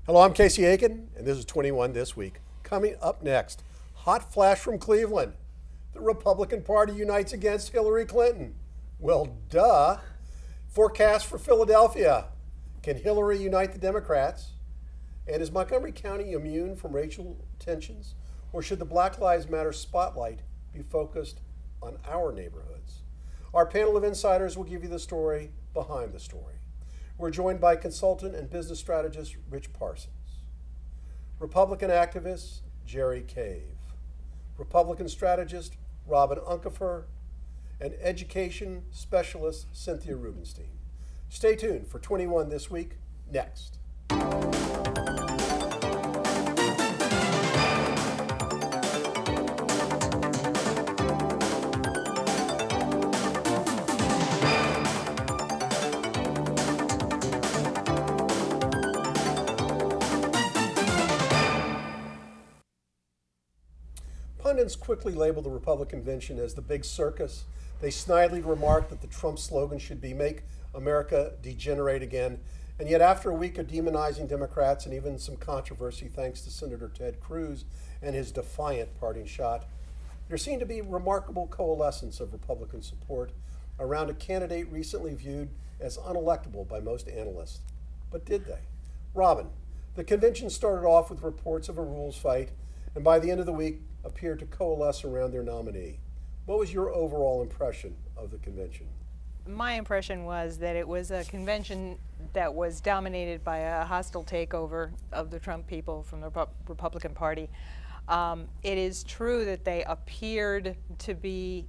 Hello, I'm Casey Aiken, and this is 21 This Week. Coming up next, hot flash from Cleveland. The Republican Party unites against Hillary Clinton. Well, duh. Forecast for Philadelphia. Can Hillary unite the Democrats? And is Montgomery County immune from racial tensions? Or should the Black Lives Matter spotlight be focused on our neighborhoods? Our panel of insiders will give you the story behind the story. We're joined by consultant and business strategist Rich Parsons, Republican activist Jerry Cave, Republican strategist Robin Uncapher, and education specialist Cynthia Rubenstein. Stay tuned for 21 This Week, next. Pundits quickly labeled the Republican convention as the big circus. They snidely remarked that the Trump slogan should be "Make America Degenerate Again." And yet, after a week of demonizing Democrats and even some controversy thanks to Senator Ted Cruz and his defiant parting shot, there seemed to be remarkable coalescence of Republican support around a candidate recently viewed as unelectable by most analysts. But did they? Robin, the convention started off with reports of a rules fight, and by the end of the week appeared to coalesce around their nominee. What was your overall impression of the convention? My impression was that it was a convention that was dominated by a hostile takeover of the Trump people from the Republican Party. It is true that they appeared to be,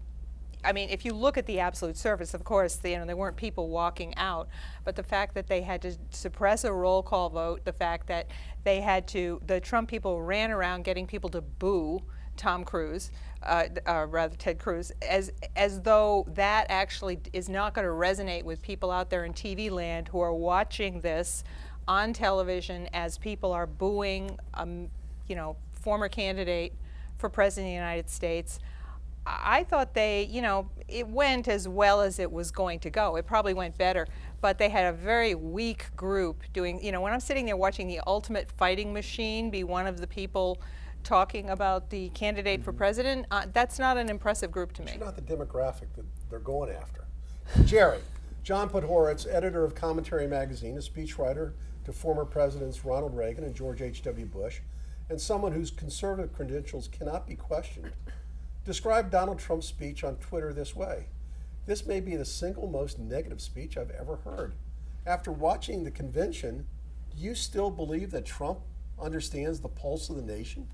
I mean, if you look at the absolute surface, of course, there weren't people walking out, but the fact that they had to suppress a roll call vote, the fact that the Trump people ran around getting people to boo Ted Cruz, as though that actually is not going to resonate with people out there in TV land who are watching this on television as people are booing, former candidate for president of the United States. I thought it went as well as it was going to go. It probably went better, but they had a very weak group doing, when I'm sitting there watching the ultimate fighting machine be one of the people talking about the candidate for president, that's not an impressive group to me. It's not the demographic that they're going after. Jerry, John Podhoretz, editor of Commentary Magazine, a speechwriter to former presidents Ronald Reagan and George H.W. Bush, and someone whose conservative credentials cannot be questioned, described Donald Trump's speech on Twitter this way: "This may be the single most negative speech I've ever heard. After watching the convention, do you still believe that Trump understands the pulse of the nation?"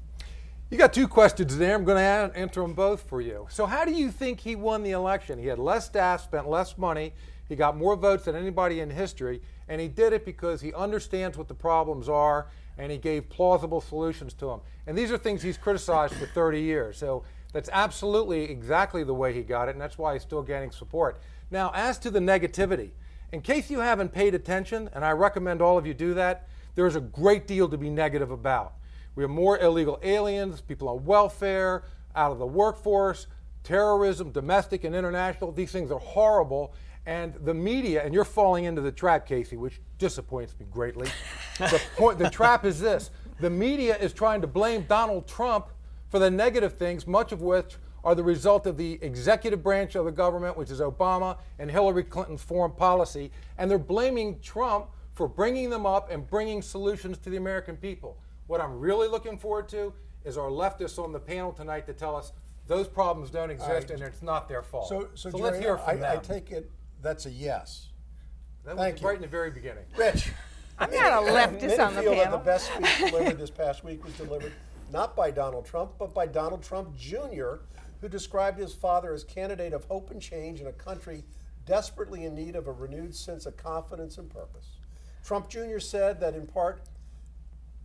You got two questions there. I'm going to answer them both for you. So how do you think he won the election? He had less staff, spent less money, he got more votes than anybody in history, and he did it because he understands what the problems are and he gave plausible solutions to them. And these are things he's criticized for 30 years. So that's absolutely exactly the way he got it, and that's why he's still gaining support. Now, as to the negativity, in case you haven't paid attention, and I recommend all of you do that, there's a great deal to be negative about. We have more illegal aliens, people on welfare, out of the workforce, terrorism, domestic and international. These things are horrible. And the media, and you're falling into the trap, Casey, which disappoints me greatly. The trap is this: the media is trying to blame Donald Trump for the negative things, much of which are the result of the executive branch of the government, which is Obama and Hillary Clinton's foreign policy. And they're blaming Trump for bringing them up and bringing solutions to the American people. What I'm really looking forward to is our leftists on the panel tonight to tell us those problems don't exist and it's not their fault. So Jerry, let's hear from them. I take it that's a yes. That was right in the very beginning. Rich. I'm not a leftist on the feel panel. that the best speech delivered this past week was delivered not by Donald Trump, but by Donald Trump Jr., who described his father as candidate of hope and change in a country desperately in need of a renewed sense of confidence and purpose. Trump Jr. said that in part,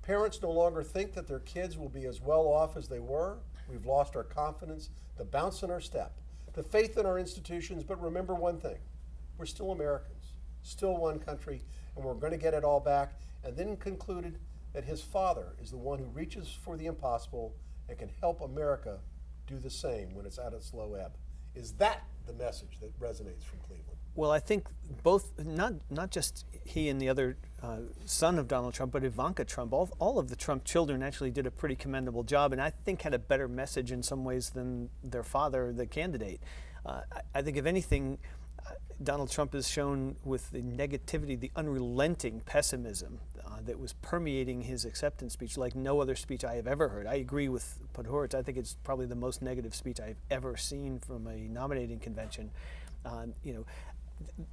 parents no longer think that their kids will be as well off as they were. We've lost our confidence, the bounce in our step, the faith in our institutions. But remember one thing: we're still Americans, still one country, and we're going to get it all back. And then concluded that his father is the one who reaches for the impossible and can help America do the same when it's at its low ebb. Is that the message that resonates from Cleveland? Well, I think both, not just he and the other son of Donald Trump, but Ivanka Trump, all of the Trump children actually did a pretty commendable job, and I think had a better message in some ways than their father, the candidate. I think, if anything, Donald Trump has shown with the negativity, the unrelenting pessimism that was permeating his acceptance speech like no other speech I have ever heard. I agree with Podhoretz. I think it's probably the most negative speech I've ever seen from a nominating convention.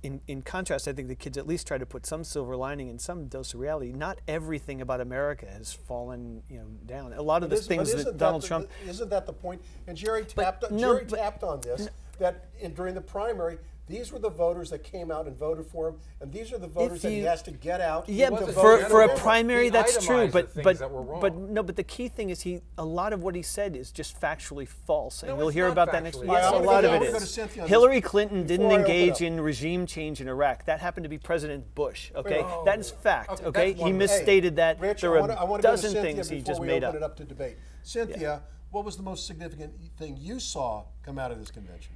In contrast, I think the kids at least try to put some silver lining and some dose of reality. Not everything about America has fallen, down. A lot of the things that Donald Trump. Isn't that the point? And Jerry tapped on this. That during the primary, these were the voters that came out and voted for him, and these are the voters that he has to get out. Yeah, to for vote a primary, that's true. But the key thing is a lot of what he said is just factually false, and No, we'll it's hear not about that next factually week. Yes, false. a lot of I it wanna go to is. Cynthia on Hillary this Clinton didn't before I open engage up. in regime change in Iraq. That happened to be President Bush. Okay, Oh, that is fact. okay, Okay, that's he one- misstated that. Rich, There I are want a to go to dozen Cynthia things he before just we made open up. it up to debate. Cynthia, what was the most significant thing you saw come out of this convention?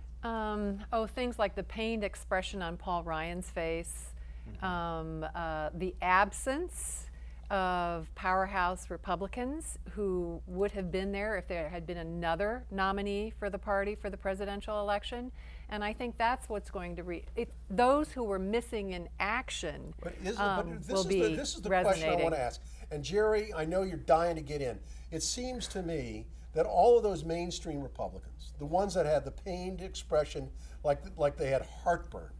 Things like the pained expression on Paul Ryan's face, the absence of powerhouse Republicans who would have been there if there had been another nominee for the party for the presidential election. And I think that's what's going to those who were missing in action will be this is the resonating. question I want to ask. And Jerry, I know you're dying to get in. It seems to me that all of those mainstream Republicans, the ones that had the pained expression like they had heartburn,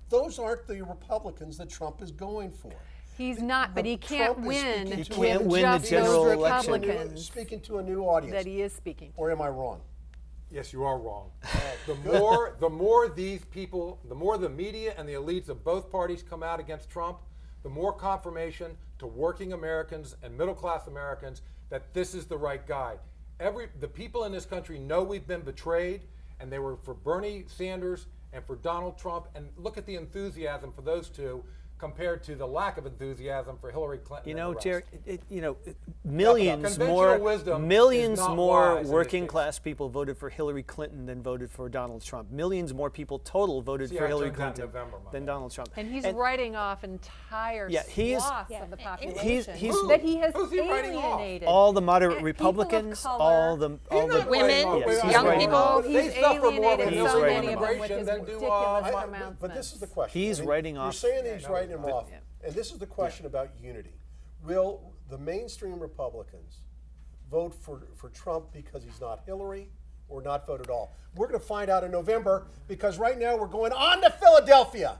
those aren't the Republicans that Trump is going for. He's not, but he can't Trump is win speaking with to can't win the just general those election. Republicans Speaking to a new audience. that he is speaking to. Or am I wrong? Yes, you are wrong. The more these people, the more the media and the elites of both parties come out against Trump, the more confirmation to working Americans and middle-class Americans that this is the right guy. The people in this country know we've been betrayed, and they were for Bernie Sanders and for Donald Trump. And look at the enthusiasm for those two compared to the lack of enthusiasm for Hillary Clinton. You and know, the Jerry, rest. millions Conventional wisdom millions is not more wise in this working case. class people voted for Hillary Clinton than voted for Donald Trump. Millions more people total voted See for how it Hillary turns out in Clinton November, my than man. Donald Trump. And he's writing off entire he is- swaths Yeah, of the and population he's- that he has Who's he writing off? alienated. all the moderate And Republicans, people of all color. the all the Women, yes, he's young writing people. off. He's They suffer more alienated from He's so writing many of off. them with his than do, ridiculous But this is the pronouncements. question. He's writing You're off- saying that he's Yeah, no, writing him but- off. And this is the question about unity. Will the mainstream Republicans vote for Trump because he's not Hillary, or not vote at all? We're going to find out in November, because right now we're going on to Philadelphia.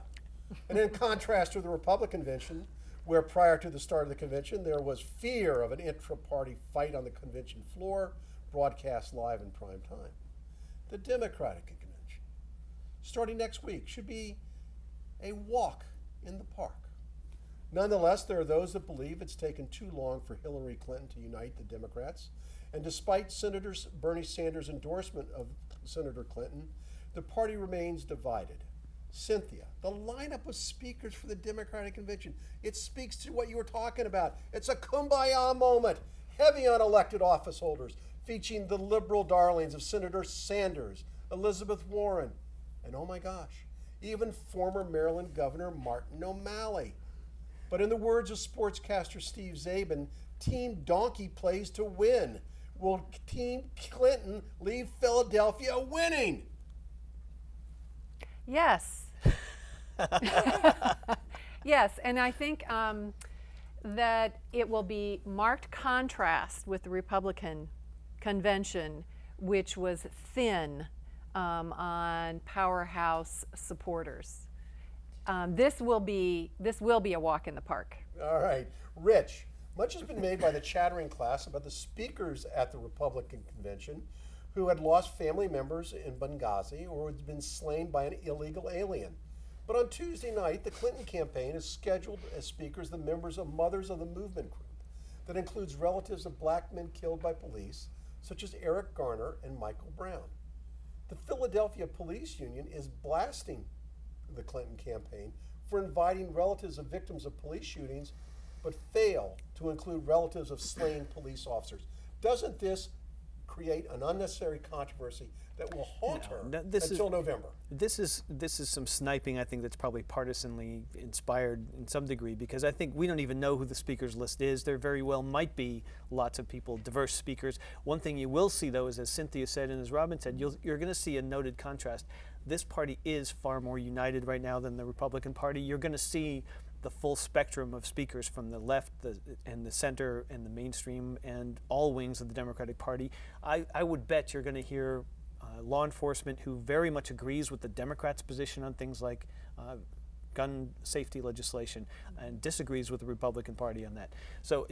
And in contrast to the Republican convention, where prior to the start of the convention there was fear of an intra-party fight on the convention floor, broadcast live in prime time, the Democratic convention, starting next week, should be a walk in the park. Nonetheless, there are those that believe it's taken too long for Hillary Clinton to unite the Democrats. And despite Senator Bernie Sanders' endorsement of Senator Clinton, the party remains divided. Cynthia, the lineup of speakers for the Democratic convention, it speaks to what you were talking about. It's a kumbaya moment, heavy on elected office holders, featuring the liberal darlings of Senator Sanders, Elizabeth Warren, and oh my gosh, even former Maryland Governor Martin O'Malley. But in the words of sportscaster Steve Zabin, Team Donkey plays to win. Will Team Clinton leave Philadelphia winning? Yes. Yes, and I think that it will be marked contrast with the Republican convention, which was thin on powerhouse supporters. This will be a walk in the park. All right. Rich, much has been made by the chattering class about the speakers at the Republican convention who had lost family members in Benghazi or had been slain by an illegal alien. But on Tuesday night, the Clinton campaign has scheduled as speakers the members of Mothers of the Movement group that includes relatives of black men killed by police, such as Eric Garner and Michael Brown. The Philadelphia Police Union is blasting the Clinton campaign for inviting relatives of victims of police shootings, but fail to include relatives of slain police officers. Doesn't this create an unnecessary controversy that will haunt her this until November. This is some sniping, I think, that's probably partisanly inspired in some degree, because I think we don't even know who the speakers list is. There very well might be lots of people, diverse speakers. One thing you will see, though, is, as Cynthia said and as Robin said, you're going to see a noted contrast. This party is far more united right now than the Republican Party. You're going to see the full spectrum of speakers from the left and the center and the mainstream and all wings of the Democratic Party. I would bet you're going to hear law enforcement who very much agrees with the Democrats' position on things like gun safety legislation and disagrees with the Republican Party on that. So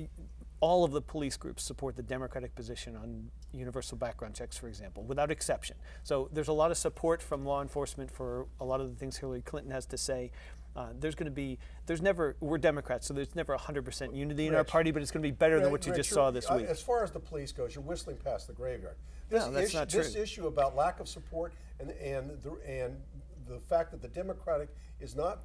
all of the police groups support the Democratic position on universal background checks, for example, without exception. So there's a lot of support from law enforcement for a lot of the things Hillary Clinton has to say. We're Democrats, so there's never 100% unity in our party, but it's going to be better than what you just saw this week. As far as the police goes, you're whistling past the graveyard. No, that's not true. This issue about lack of support and the fact that the Democratic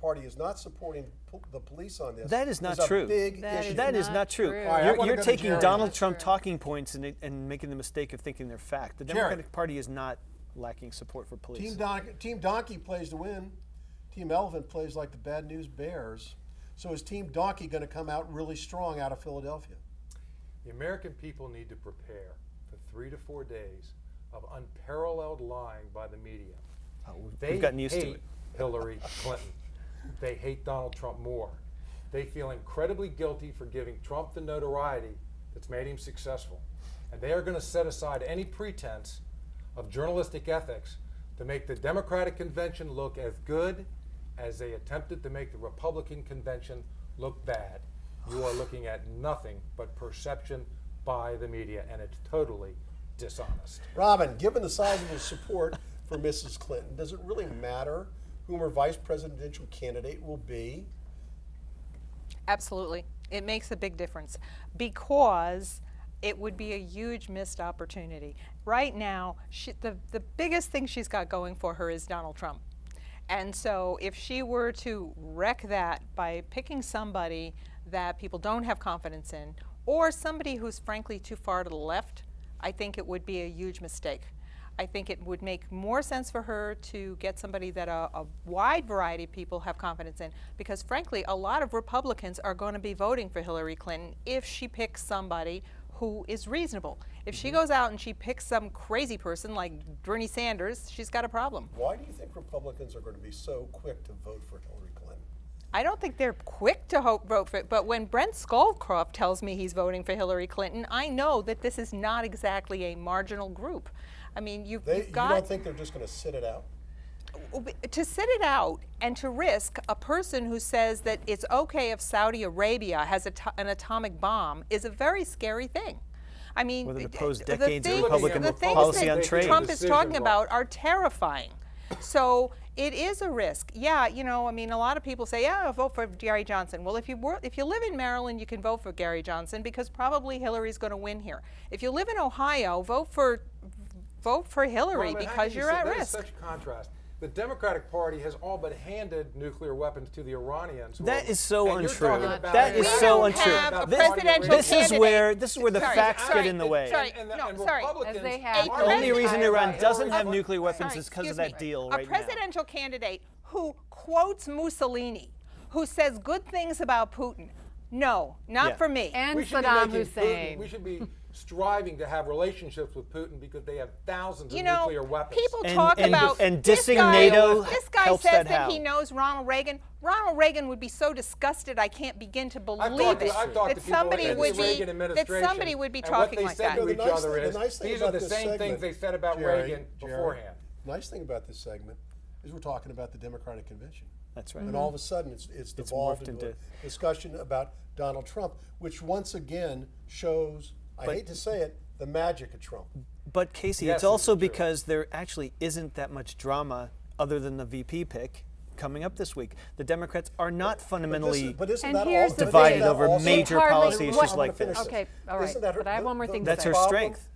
Party is not supporting the police on this. That is not a true. Big That issue. That is not true. true. All right, I wanna You're go to taking Jerry. Donald Not Trump true. talking points and making the mistake of thinking they're fact. The Jerry. Democratic Party is not lacking support for police. Team Donkey plays to win. Team Elephant plays like the Bad News Bears. So is Team Donkey going to come out really strong out of Philadelphia? The American people need to prepare for 3 to 4 days of unparalleled lying by the media. We've gotten used to hate it. Hillary Clinton. They hate Donald Trump more. They feel incredibly guilty for giving Trump the notoriety that's made him successful. And they are going to set aside any pretense of journalistic ethics to make the Democratic convention look as good as they attempted to make the Republican convention look bad. You are looking at nothing but perception by the media, and it's totally dishonest. Robin, given the sizable support for Mrs. Clinton, does it really matter whom her vice presidential candidate will be? Absolutely. It makes a big difference because it would be a huge missed opportunity. Right now, the biggest thing she's got going for her is Donald Trump. And so if she were to wreck that by picking somebody that people don't have confidence in, or somebody who's frankly too far to the left, I think it would be a huge mistake. I think it would make more sense for her to get somebody that a wide variety of people have confidence in, because frankly, a lot of Republicans are going to be voting for Hillary Clinton if she picks somebody who is reasonable. If she goes out and she picks some crazy person like Bernie Sanders, she's got a problem. Why do you think Republicans are going to be so quick to vote for Hillary Clinton? I don't think they're quick to vote for it, but when Brent Scowcroft tells me he's voting for Hillary Clinton, I know that this is not exactly a marginal group. I mean, you've You got don't think they're just going to sit it out? to sit it out and to risk a person who says that it's okay if Saudi Arabia has an atomic bomb is a very scary thing. I mean, With an opposed the decades of things- Republican the things policy that on trade. Trump is talking Decision about are terrifying. So it is a risk. Yeah, you know, I mean, a lot of people say, yeah, I'll vote for Gary Johnson. Well, if you live in Maryland, you can vote for Gary Johnson because probably Hillary's going to win here. If you live in Ohio, vote for Hillary Robin, how because can you you're say at that is risk. such a contrast. The Democratic Party has all but handed nuclear weapons to the Iranians. That is so and you're untrue. talking about That is We so don't untrue. have a This- presidential This is candidate. where the Sorry, facts sorry, get in the way. sorry, And no, and sorry. Republicans As they have are The only reason President- Iran doesn't have Sorry, nuclear weapons Sorry, is because of excuse that me. deal A right now. presidential candidate who quotes Mussolini, who says good things about Putin. No, not Yeah. for me. And we should be Saddam making Hussein. Putin, we should be striving to have relationships with Putin because they have thousands You of know, nuclear weapons. people And- talk and- about and this dissing guy, NATO This guy helps says that that how? he knows Ronald Reagan. Ronald Reagan would be so disgusted I can't begin to believe I've it. talked to That people somebody in would the Reagan be that administration, somebody would be and talking what like they said that. to The each nice other thing- the is nice thing these are about the this same segment, things they said about Jerry, Reagan Jerry, beforehand. Nice thing about this segment is we're talking about the Democratic convention. That's right. And all of a sudden it's devolved morphed into a into- discussion about Donald Trump, which once again shows, I But- hate to say it, the magic of Trump. But Casey, Yes, it's also it's true. because there actually isn't that much drama other than the VP pick coming up this week. The Democrats are not fundamentally But isn't And that here's all, the divided thing. over also- major Hardly- policy what- issues I'm like gonna finish this. Okay, all right, Isn't that but I have one more thing to That's say. her problem? strength.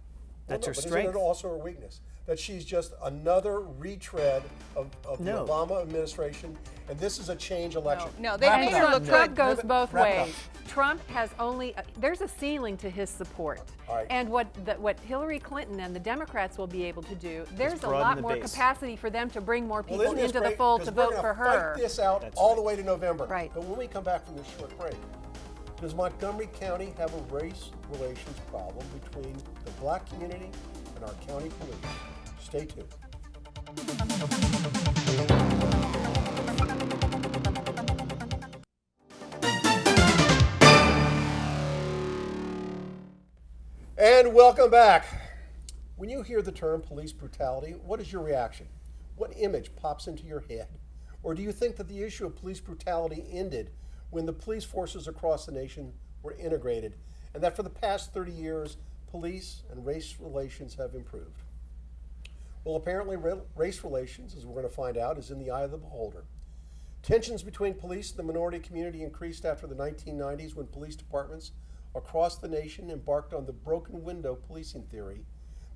That's her but strength. Isn't it also her weakness? That she's just another retread of No. the Obama administration, and this is a change election. No, they Wrap made it her up. look Trump good. goes both Wrap it up. ways. Trump has only, there's a ceiling to his support. All right. And what Hillary Clinton and the Democrats will be able to do, there's a broaden lot the more base. capacity for them to bring more people isn't this into the great? fold 'Cause to we're vote gonna for her. Fight this out That's all right. the way to November. Right. But when we come back from this short break, does Montgomery County have a race relations problem between the black community and our county police? Stay tuned. And welcome back. When you hear the term police brutality, what is your reaction? What image pops into your head? Or do you think that the issue of police brutality ended when the police forces across the nation were integrated, and that for the past 30 years, police and race relations have improved? Well, apparently race relations, as we're going to find out, is in the eye of the beholder. Tensions between police and the minority community increased after the 1990s when police departments across the nation embarked on the broken window policing theory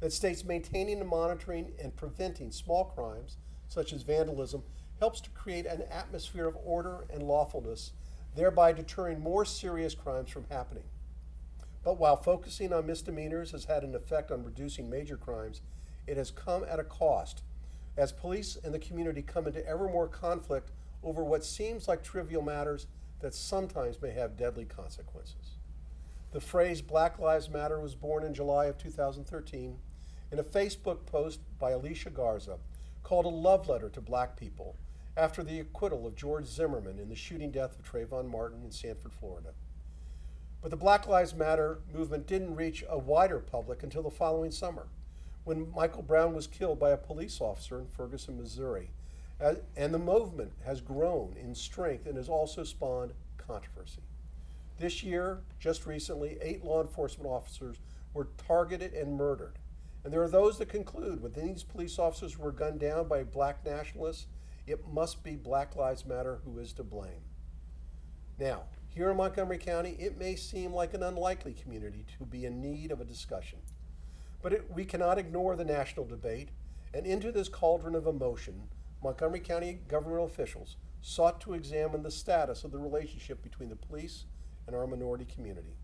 that states maintaining and monitoring and preventing small crimes, such as vandalism, helps to create an atmosphere of order and lawfulness, thereby deterring more serious crimes from happening. But while focusing on misdemeanors has had an effect on reducing major crimes, it has come at a cost, as police and the community come into ever more conflict over what seems like trivial matters that sometimes may have deadly consequences. The phrase Black Lives Matter was born in July of 2013 in a Facebook post by Alicia Garza called a love letter to black people after the acquittal of George Zimmerman in the shooting death of Trayvon Martin in Sanford, Florida. But the Black Lives Matter movement didn't reach a wider public until the following summer, when Michael Brown was killed by a police officer in Ferguson, Missouri. And the movement has grown in strength and has also spawned controversy. This year, just recently, 8 law enforcement officers were targeted and murdered. And there are those that conclude when these police officers were gunned down by black nationalists, it must be Black Lives Matter who is to blame. Now, here in Montgomery County, it may seem like an unlikely community to be in need of a discussion. But we cannot ignore the national debate, and into this cauldron of emotion, Montgomery County governmental officials sought to examine the status of the relationship between the police and our minority community.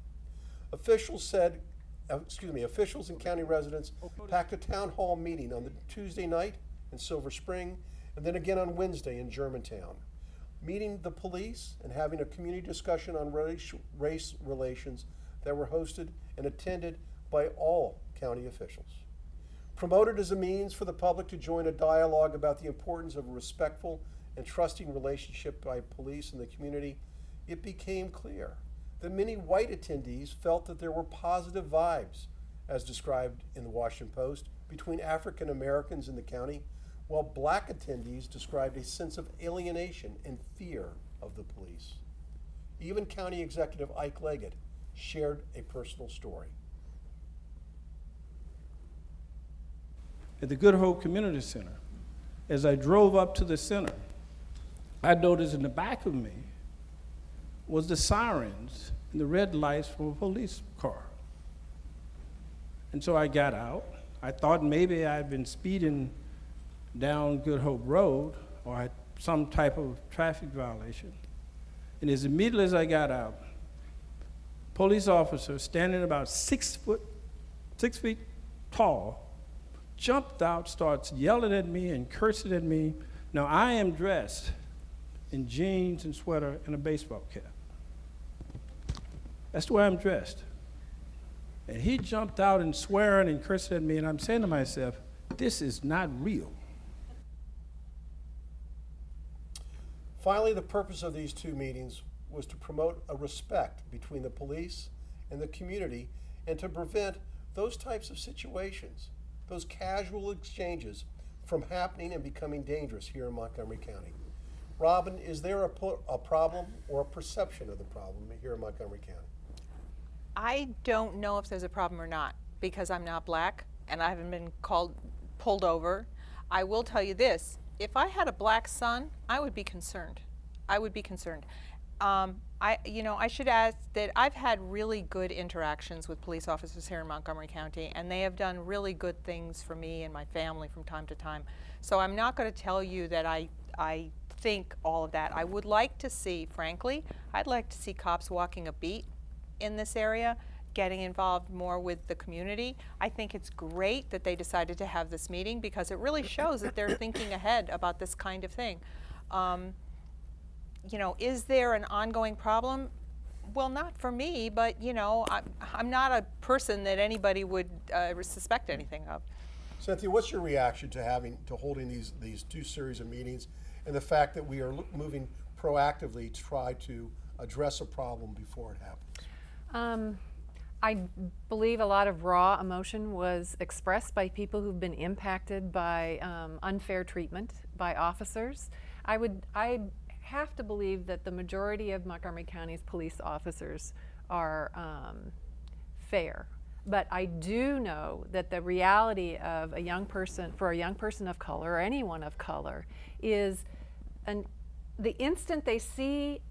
Officials and county residents packed a town hall meeting on the Tuesday night in Silver Spring, and then again on Wednesday in Germantown, meeting the police and having a community discussion on race relations that were hosted and attended by all county officials. Promoted as a means for the public to join a dialogue about the importance of a respectful and trusting relationship by police and the community, it became clear that many white attendees felt that there were positive vibes, as described in the Washington Post, between African Americans in the county, while black attendees described a sense of alienation and fear of the police. Even County Executive Ike Leggett shared a personal story. At the Good Hope Community Center, as I drove up to the center, I noticed in the back of me was the sirens and the red lights from a police car. And so I got out. I thought maybe I'd been speeding down Good Hope Road or had some type of traffic violation. And as immediately as I got out, police officer standing about 6 feet tall, jumped out, starts yelling at me and cursing at me. Now I am dressed in jeans and sweater and a baseball cap. That's the way I'm dressed. And he jumped out and swearing and cursing at me, and I'm saying to myself, this is not real. Finally, the purpose of these two meetings was to promote a respect between the police and the community and to prevent those types of situations, those casual exchanges, from happening and becoming dangerous here in Montgomery County. Robin, is there a problem or a perception of the problem here in Montgomery County? I don't know if there's a problem or not because I'm not black and I haven't been pulled over. I will tell you this, if I had a black son, I would be concerned. I would be concerned. I should add that I've had really good interactions with police officers here in Montgomery County, and they have done really good things for me and my family from time to time. So I'm not going to tell you that I think all of that. I would like to see, frankly, I'd like to see cops walking a beat in this area, getting involved more with the community. I think it's great that they decided to have this meeting because it really shows that they're thinking ahead about this kind of thing. You know, is there an ongoing problem? Well, not for me, but you know, I'm not a person that anybody would suspect anything of. Cynthia, what's your reaction to holding these two series of meetings and the fact that we are moving proactively to try to address a problem before it happens? I believe a lot of raw emotion was expressed by people who've been impacted by unfair treatment by officers. I have to believe that the majority of Montgomery County's police officers are fair. But I do know that the reality of a young person, for a young person of color or anyone of color, is the instant they see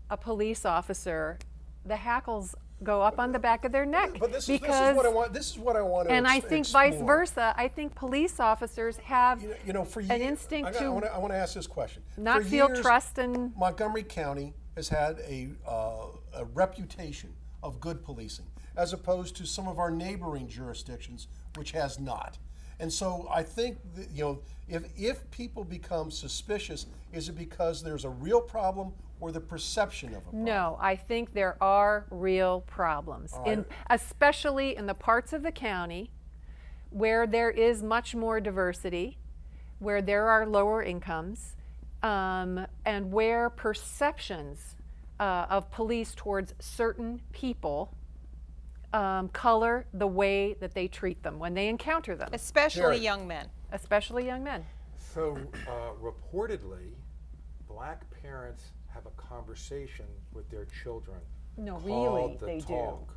a police officer, the hackles go up on the back of their neck. But this is what I want. This is what I want to. And I think vice versa. I think police officers have for an instinct I want to ask this question. not For feel years, trust and Montgomery County has had a reputation of good policing, as opposed to some of our neighboring jurisdictions, which has not. And so I think that, if people become suspicious, is it because there's a real problem or the perception of a problem? No, I think there are real problems, especially in the parts of the county where there is much more diversity, where there are lower incomes, and where perceptions of police towards certain people color the way that they treat them when they encounter them, Especially young men. especially young men. So reportedly, black parents have a conversation with their children. No, called really, the they do. talk.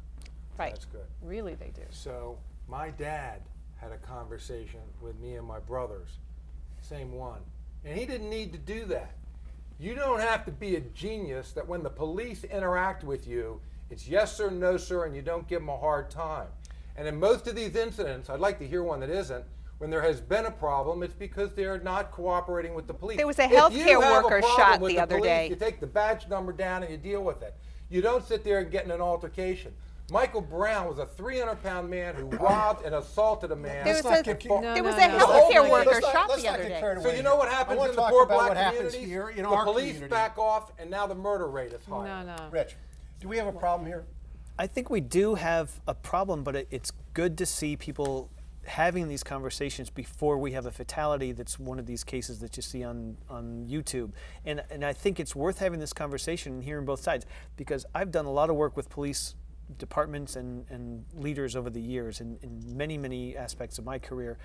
Right. That's good. Really, they do. So my dad had a conversation with me and my brothers, same one. And he didn't need to do that. You don't have to be a genius that when the police interact with you, it's yes sir, no sir, and you don't give them a hard time. And in most of these incidents, I'd like to hear one that isn't, when there has been a problem, it's because they're not cooperating with the police. There was a If you healthcare have a worker problem shot with the other police, day. You take the badge number down and you deal with it. You don't sit there and get in an altercation. Michael Brown was a 300-pound man who robbed and assaulted a man. There was Let's a, not get- there was no, a no. healthcare Let's worker not- shot let's the not other get day. carried So away you know what here. happens I want in to the talk poor about black what happens communities? here in the our police community. back off, and now the murder rate is higher. No, no. Rich, do we have a problem here? I think we do have a problem, but it's good to see people having these conversations before we have a fatality that's one of these cases that you see on YouTube. And I think it's worth having this conversation and hearing both sides, because I've done a lot of work with police departments and leaders over the years in many, many aspects of my career.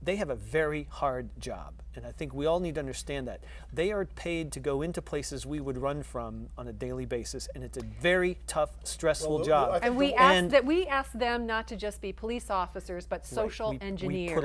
They have a very hard job, and I think we all need to understand that. They are paid to go into places we would run from on a daily basis, and it's a very tough, stressful Well, job. I think And we the- ask And- that we ask them not to just be police officers, but social Right. engineers. We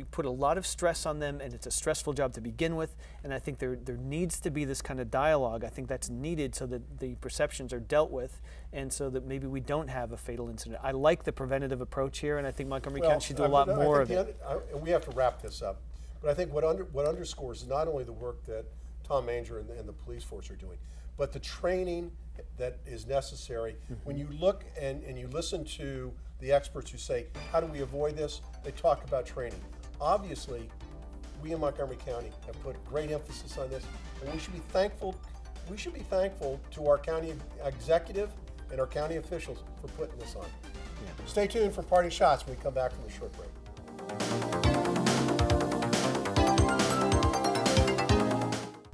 put a lot of stress on them, and it's a stressful job to begin with. And I think there needs to be this kind of dialogue. I think that's needed so that the perceptions are dealt with, and so that maybe we don't have a fatal incident. I like the preventative approach here, and I think Montgomery County should do a lot more of it. And we have to wrap this up. But I think what underscores not only the work that Tom Manger and the police force are doing, but the training that is necessary. When you look and you listen to the experts who say, how do we avoid this? They talk about training. Obviously, we in Montgomery County have put great emphasis on this, and we should be thankful. We should be thankful to our county executive and our county officials for putting this on. Stay tuned for parting shots when we come back from the short break.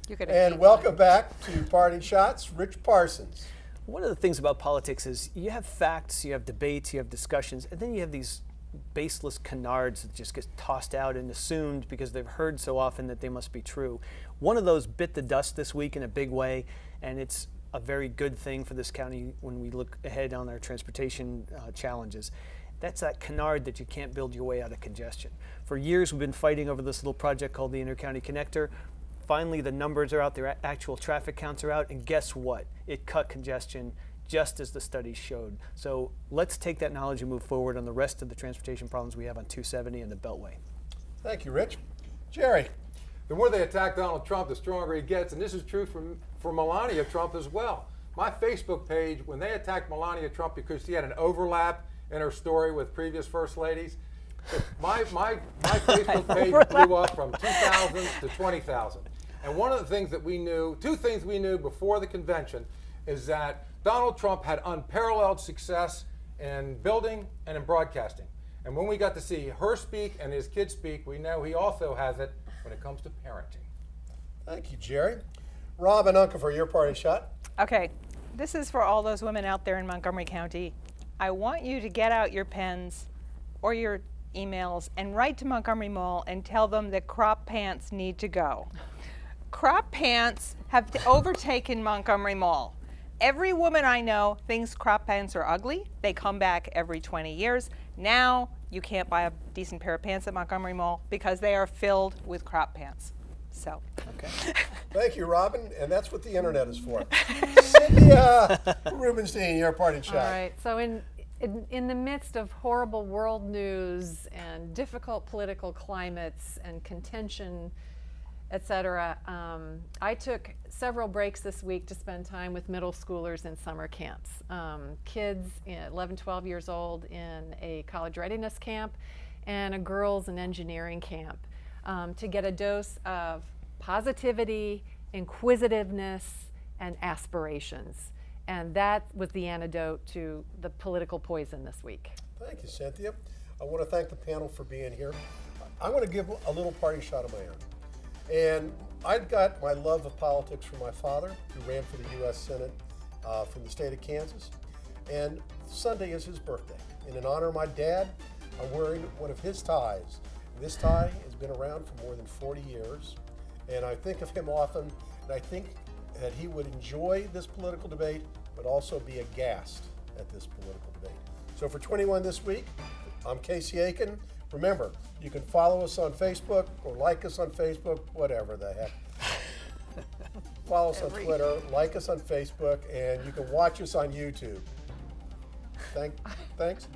You're gonna And hate welcome back to Parting Shots, Rich Parsons. One of the things about politics is you have facts, you have debates, you have discussions, and then you have these baseless canards that just get tossed out and assumed because they've heard so often that they must be true. One of those bit the dust this week in a big way, and it's a very good thing for this county when we look ahead on our transportation challenges. That's that canard that you can't build your way out of congestion. For years we've been fighting over this little project called the Inter-County Connector. Finally the numbers are out there, actual traffic counts are out, and guess what? It cut congestion just as the studies showed. So let's take that knowledge and move forward on the rest of the transportation problems we have on 270 and the Beltway. Thank you, Rich. Jerry. The more they attack Donald Trump, the stronger he gets, and this is true for Melania Trump as well. My Facebook page, when they attacked Melania Trump because she had an overlap in her story with previous first ladies, my Facebook page blew up from 2,000 to 20,000. And one of the things that we knew, two things we knew before the convention, is that Donald Trump had unparalleled success in building and in broadcasting. And when we got to see her speak and his kids speak, we know he also has it when it comes to parenting. Thank you, Jerry. Rob and Uncapher, your parting shot. Okay, this is for all those women out there in Montgomery County. I want you to get out your pens or your emails and write to Montgomery Mall and tell them that crop pants need to go. Crop pants have overtaken Montgomery Mall. Every woman I know thinks crop pants are ugly. They come back every 20 years. Now you can't buy a decent pair of pants at Montgomery Mall because they are filled with crop pants. So. Okay. Thank you, Robin, and that's what the internet is for. Cynthia Rubenstein, your parting shot. All right. So in the midst of horrible world news and difficult political climates and contention, etc., I took several breaks this week to spend time with middle schoolers in summer camps. Kids 11, 12 years old in a college readiness camp and a girls in engineering camp to get a dose of positivity, inquisitiveness, and aspirations. And that was the antidote to the political poison this week. Thank you, Cynthia. I want to thank the panel for being here. I want to give a little parting shot of my own. And I got my love of politics from my father, who ran for the U.S. Senate from the state of Kansas. And Sunday is his birthday. And in honor of my dad, I'm wearing one of his ties. This tie has been around for more than 40 years. And I think of him often, and I think that he would enjoy this political debate, but also be aghast at this political debate. So for 21 this week, I'm Casey Aiken. Remember, you can follow us on Facebook or like us on Facebook, whatever the heck. Follow us on Twitter, like us on Facebook, and you can watch us on YouTube. Thanks.